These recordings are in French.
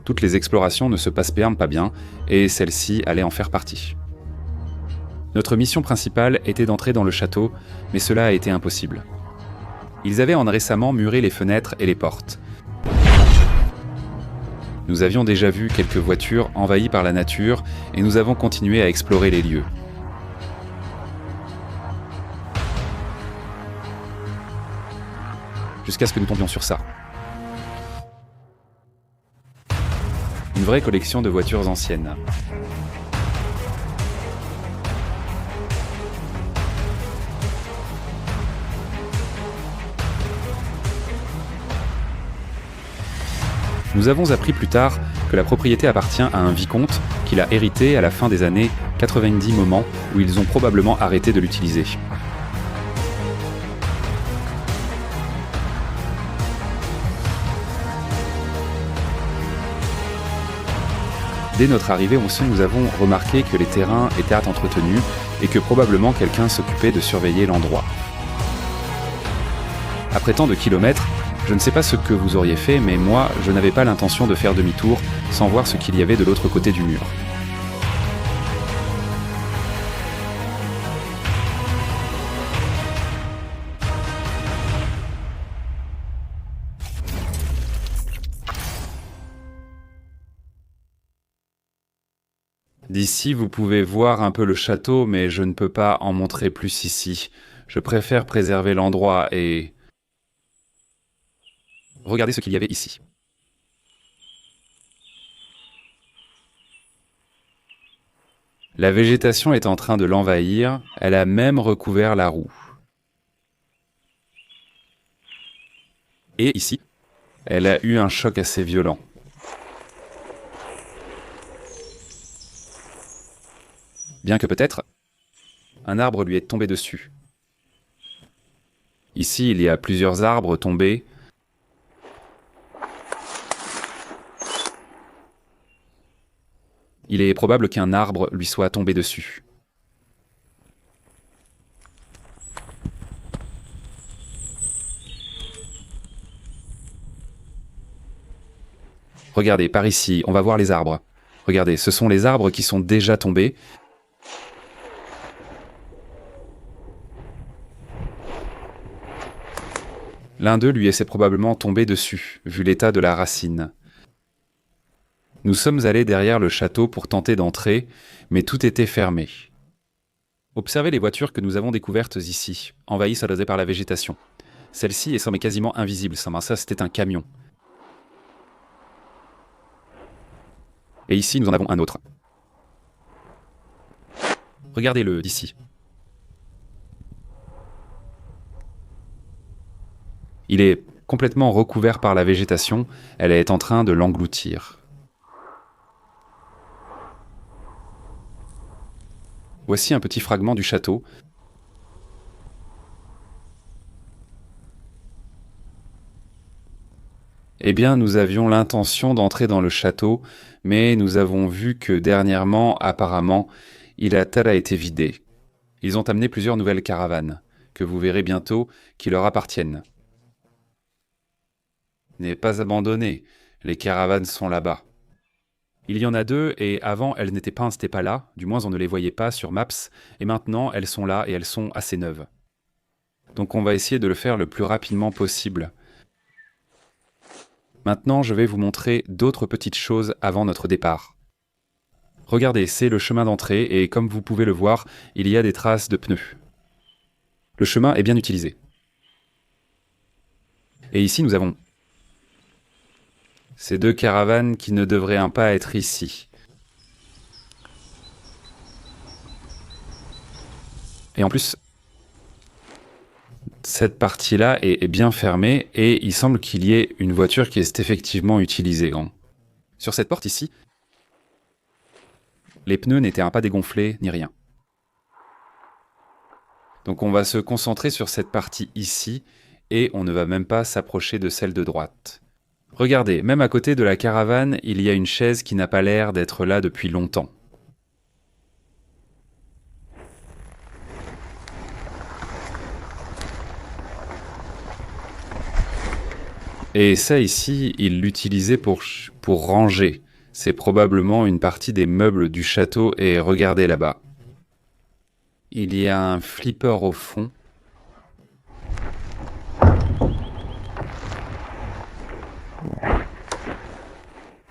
toutes les explorations ne se passent pas bien, et celle-ci allait en faire partie. Notre mission principale était d'entrer dans le château, mais cela a été impossible. Ils avaient récemment muré les fenêtres et les portes. Nous avions déjà vu quelques voitures envahies par la nature, et nous avons continué à explorer les lieux. Jusqu'à ce que nous tombions sur ça. Une vraie collection de voitures anciennes. Nous avons appris plus tard que la propriété appartient à un vicomte qui l'a hérité à la fin des années 90, moment où ils ont probablement arrêté de l'utiliser. Dès notre arrivée, nous avons remarqué que les terrains étaient entretenus et que probablement quelqu'un s'occupait de surveiller l'endroit. Après tant de kilomètres, je ne sais pas ce que vous auriez fait, mais moi, je n'avais pas l'intention de faire demi-tour sans voir ce qu'il y avait de l'autre côté du mur. D'ici, vous pouvez voir un peu le château, mais je ne peux pas en montrer plus ici. Je préfère préserver l'endroit et... Regardez ce qu'il y avait ici. La végétation est en train de l'envahir, elle a même recouvert la roue. Et ici, elle a eu un choc assez violent. Bien que peut-être, un arbre lui est tombé dessus. Ici, il y a plusieurs arbres tombés. Il est probable qu'un arbre lui soit tombé dessus. Regardez, par ici, on va voir les arbres. Regardez, ce sont les arbres qui sont déjà tombés. L'un d'eux lui est probablement tombé dessus, vu l'état de la racine. Nous sommes allés derrière le château pour tenter d'entrer, mais tout était fermé. Observez les voitures que nous avons découvertes ici, envahies par la végétation. Celle-ci est quasiment invisible, ça c'était un camion. Et ici nous en avons un autre. Regardez-le d'ici. Il est complètement recouvert par la végétation, elle est en train de l'engloutir. Voici un petit fragment du château. Eh bien, nous avions l'intention d'entrer dans le château, mais nous avons vu que dernièrement, apparemment, il a été vidé. Ils ont amené plusieurs nouvelles caravanes, que vous verrez bientôt, qui leur appartiennent. N'est pas abandonné, les caravanes sont là-bas. Il y en a deux, et avant elles n'étaient pas là, du moins on ne les voyait pas sur Maps, et maintenant elles sont là et elles sont assez neuves. Donc on va essayer de le faire le plus rapidement possible. Maintenant je vais vous montrer d'autres petites choses avant notre départ. Regardez, c'est le chemin d'entrée, et comme vous pouvez le voir, il y a des traces de pneus. Le chemin est bien utilisé. Et ici nous avons ces deux caravanes qui ne devraient pas être ici. Et en plus, cette partie-là est bien fermée et il semble qu'il y ait une voiture qui est effectivement utilisée. Sur cette porte ici, les pneus n'étaient pas dégonflés ni rien. Donc on va se concentrer sur cette partie ici et on ne va même pas s'approcher de celle de droite. Regardez, même à côté de la caravane, il y a une chaise qui n'a pas l'air d'être là depuis longtemps. Et ça ici, il l'utilisait pour pour ranger. C'est probablement une partie des meubles du château et regardez là-bas. Il y a un flipper au fond.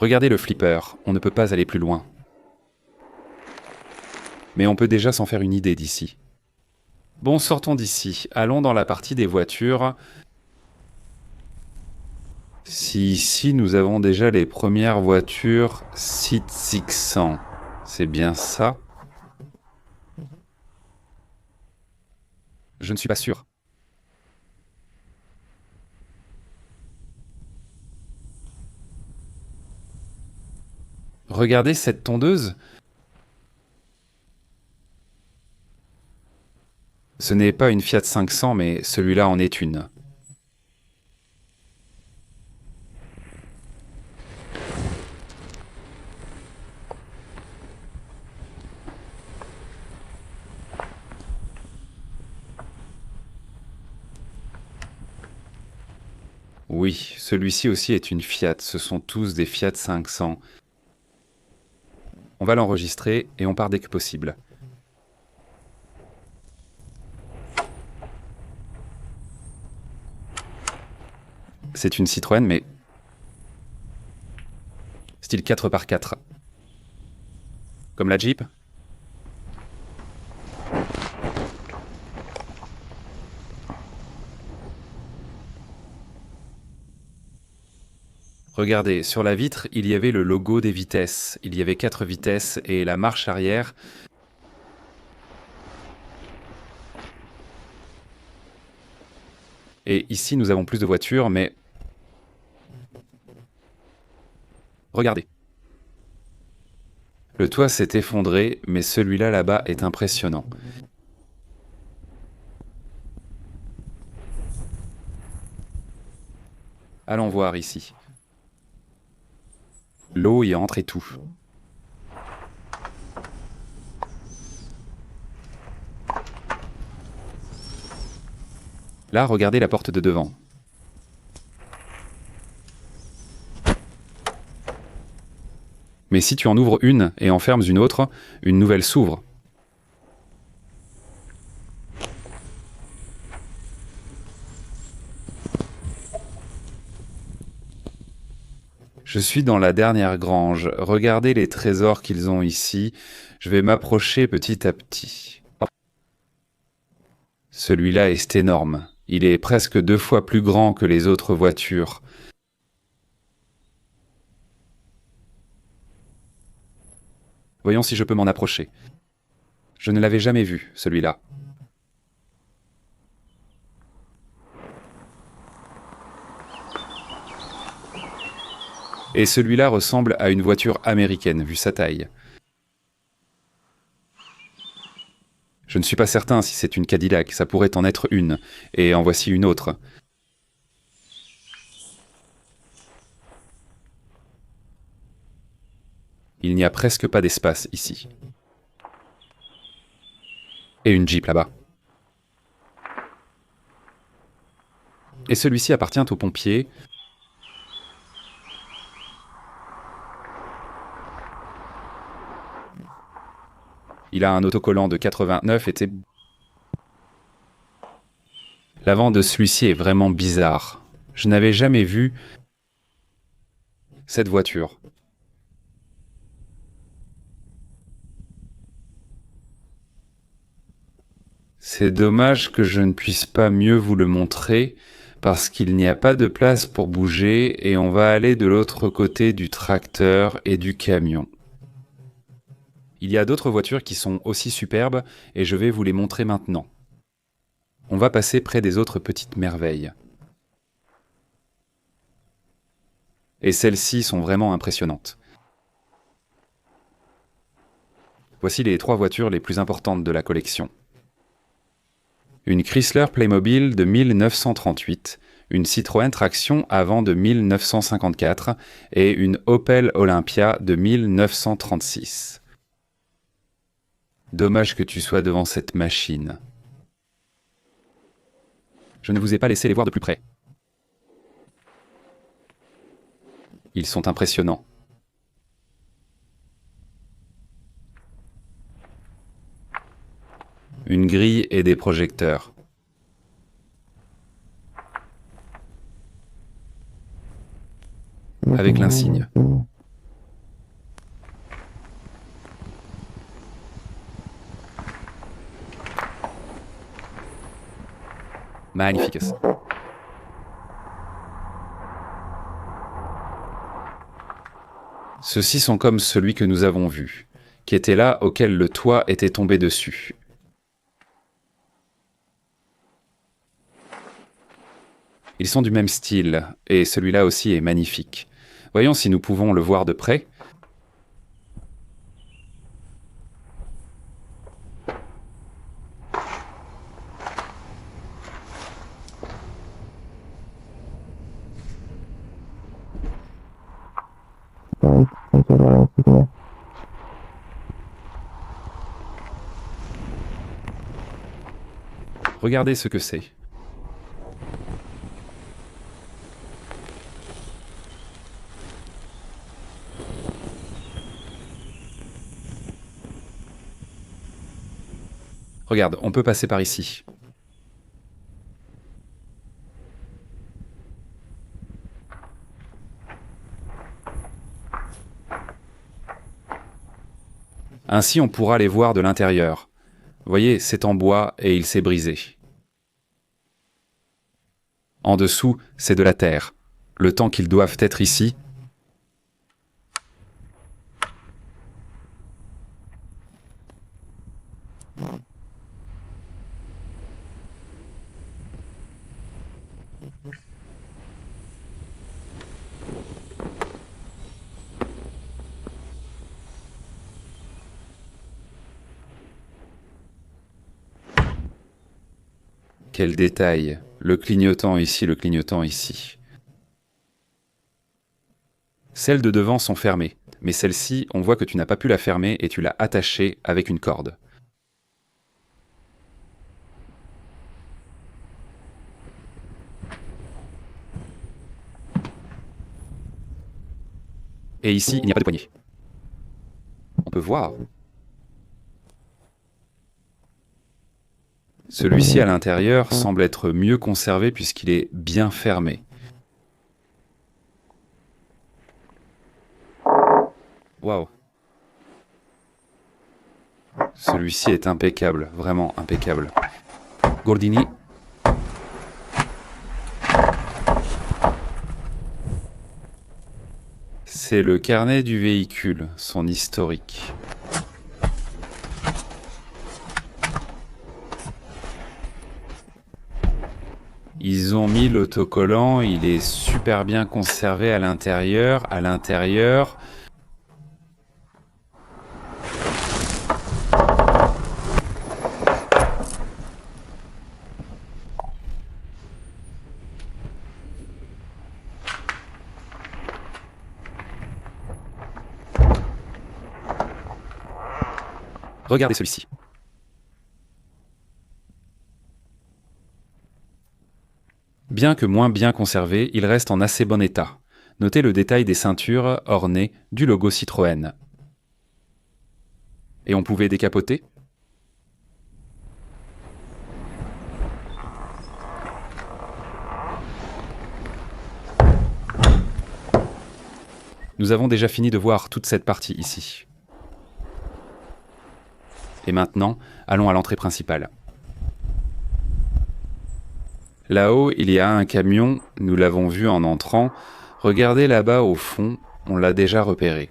Regardez le flipper, on ne peut pas aller plus loin. Mais on peut déjà s'en faire une idée d'ici. Bon, sortons d'ici. Allons dans la partie des voitures. Si ici nous avons déjà les premières voitures Seat 600, c'est bien ça? Je ne suis pas sûr. Regardez cette tondeuse. Ce n'est pas une Fiat 500, mais celui-là en est une. Oui, celui-ci aussi est une Fiat. Ce sont tous des Fiat 500. On va l'enregistrer et on part dès que possible. C'est une Citroën, mais style 4x4. Comme la Jeep. Regardez, sur la vitre, il y avait le logo des vitesses. Il y avait 4 vitesses et la marche arrière. Et ici, nous avons plus de voitures, mais... Regardez. Le toit s'est effondré, mais celui-là là-bas est impressionnant. Allons voir ici. L'eau y entre et tout. Là, regardez la porte de devant. Mais si tu en ouvres une et en fermes une autre, une nouvelle s'ouvre. Je suis dans la dernière grange. Regardez les trésors qu'ils ont ici. Je vais m'approcher petit à petit. Celui-là est énorme. Il est presque 2 fois plus grand que les autres voitures. Voyons si je peux m'en approcher. Je ne l'avais jamais vu, celui-là. Et celui-là ressemble à une voiture américaine, vu sa taille. Je ne suis pas certain si c'est une Cadillac, ça pourrait en être une. Et en voici une autre. Il n'y a presque pas d'espace ici. Et une Jeep là-bas. Et celui-ci appartient aux pompiers. Il a un autocollant de 89 et l'avant de celui-ci est vraiment bizarre. Je n'avais jamais vu cette voiture. C'est dommage que je ne puisse pas mieux vous le montrer parce qu'il n'y a pas de place pour bouger et on va aller de l'autre côté du tracteur et du camion. Il y a d'autres voitures qui sont aussi superbes et je vais vous les montrer maintenant. On va passer près des autres petites merveilles. Et celles-ci sont vraiment impressionnantes. Voici les 3 voitures les plus importantes de la collection. Une Chrysler Playmobil de 1938, une Citroën Traction avant de 1954 et une Opel Olympia de 1936. Dommage que tu sois devant cette machine. Je ne vous ai pas laissé les voir de plus près. Ils sont impressionnants. Une grille et des projecteurs. Avec l'insigne. Magnifique. Ceux-ci sont comme celui que nous avons vu, qui était là auquel le toit était tombé dessus. Ils sont du même style, et celui-là aussi est magnifique. Voyons si nous pouvons le voir de près. Regardez ce que c'est. Regarde, on peut passer par ici. Ainsi, on pourra les voir de l'intérieur. Voyez, c'est en bois et il s'est brisé. En dessous, c'est de la terre. Le temps qu'ils doivent être ici. Quel détail! Le clignotant ici, le clignotant ici. Celles de devant sont fermées, mais celle-ci, on voit que tu n'as pas pu la fermer et tu l'as attachée avec une corde. Et ici, il n'y a pas de poignée. On peut voir. Celui-ci à l'intérieur semble être mieux conservé puisqu'il est bien fermé. Waouh! Celui-ci est impeccable, vraiment impeccable. Gordini. C'est le carnet du véhicule, son historique. Ils ont mis l'autocollant, il est super bien conservé à l'intérieur. Regardez celui-ci. Bien que moins bien conservé, il reste en assez bon état. Notez le détail des ceintures ornées du logo Citroën. Et on pouvait décapoter. Nous avons déjà fini de voir toute cette partie ici. Et maintenant, allons à l'entrée principale. Là-haut, il y a un camion, nous l'avons vu en entrant. Regardez là-bas au fond, on l'a déjà repéré.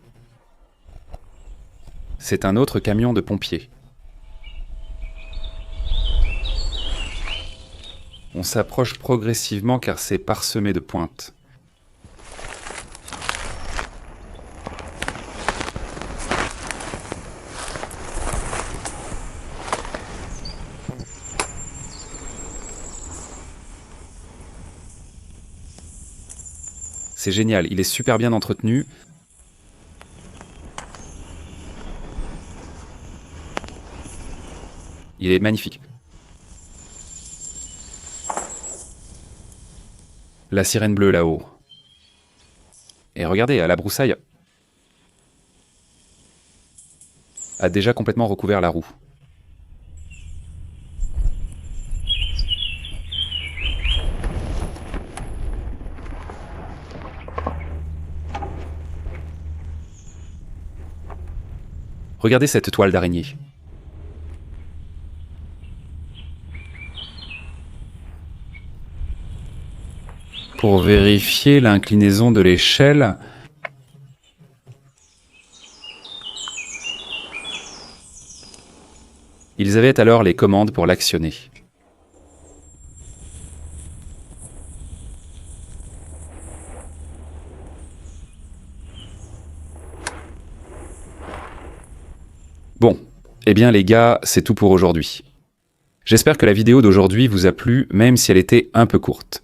C'est un autre camion de pompiers. On s'approche progressivement car c'est parsemé de pointes. C'est génial, il est super bien entretenu. Il est magnifique. La sirène bleue là-haut. Et regardez, la broussaille a déjà complètement recouvert la roue. Regardez cette toile d'araignée. Pour vérifier l'inclinaison de l'échelle, ils avaient alors les commandes pour l'actionner. Bon, eh bien les gars, c'est tout pour aujourd'hui. J'espère que la vidéo d'aujourd'hui vous a plu, même si elle était un peu courte.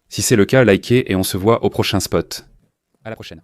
Si c'est le cas, likez et on se voit au prochain spot. À la prochaine.